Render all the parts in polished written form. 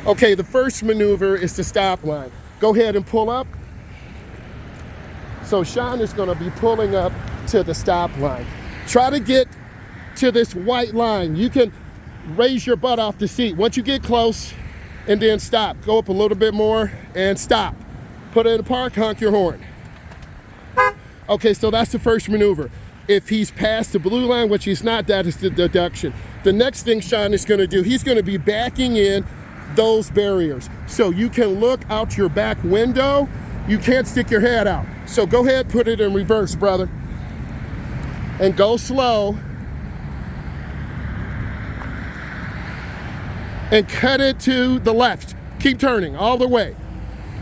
Okay, the first maneuver is the stop line. Go ahead and pull up. So Sean is gonna be pulling up to the stop line. Try to get to this white line. You can raise your butt off the seat. Once you get close, and then stop. Go up a little bit more and stop. Put it in park, honk your horn. Okay, so that's the first maneuver. If he's past the blue line, which he's not, that is the deduction. The next thing Sean is gonna do, he's gonna be backing in those barriers. So you can look out your back window. You can't stick your head out. So go ahead, put it in reverse, brother. And go slow. And cut it to the left. Keep turning all the way.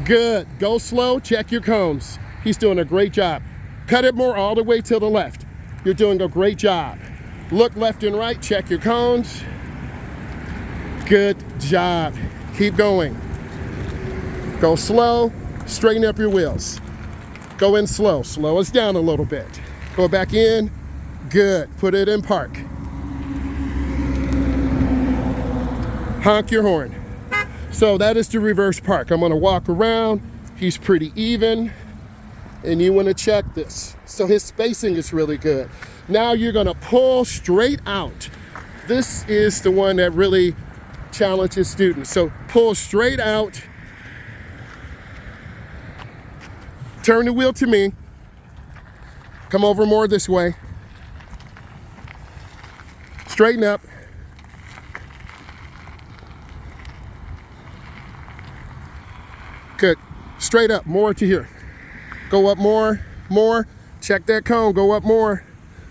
Good. Go slow. Check your cones. He's doing a great job. Cut it more all the way to the left. You're doing a great job. Look left and right. Check your cones. Good job. Keep going. Go slow. Straighten up your wheels. Go in slow. Slow us down a little bit. Go back in. Good. Put it in park. Honk your horn. So that is the reverse park. I'm gonna walk around. He's pretty even. And you wanna check this. So his spacing is really good. Now you're gonna pull straight out. This is the one that really challenges students. So pull straight out. Turn the wheel to me. Come over more this way. Straighten up. Good. Straight up, more to here. Go up more, more. Check that cone, go up more.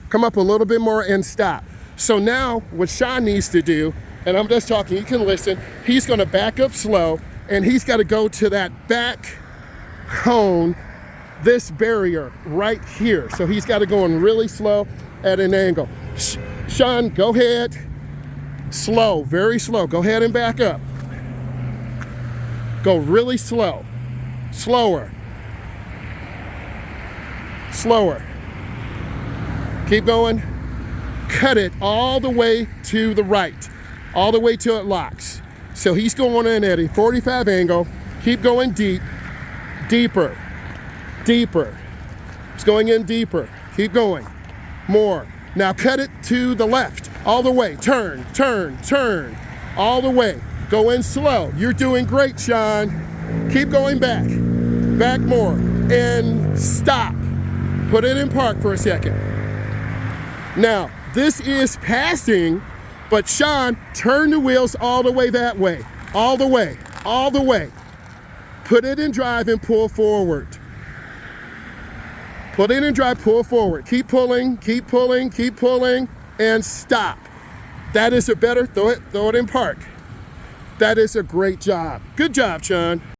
Come up a little bit more and stop. So now what Sean needs to do, and I'm just talking, you can listen, he's gonna back up slow and he's gotta go to that back cone, this barrier right here. So he's gotta go in really slow at an angle. Sean, go ahead, slow, very slow. Go ahead and back up. Go really slow, slower, slower. Keep going. Cut it all the way to the right, all the way till it locks. So he's going in at a 45 angle. Keep going deep, deeper, deeper. He's going in deeper. Keep going, more. Now cut it to the left, all the way. Turn, turn, turn, all the way. Go in slow. You're doing great, Sean. Keep going back. Back more. And stop. Put it in park for a second. Now, this is passing, but Sean, turn the wheels all the way that way. All the way. All the way. Put it in drive and pull forward. Put it in drive, pull forward. Keep pulling, keep pulling, keep pulling, and stop. That is a better, throw it in park. That is a great job. Good job, Sean.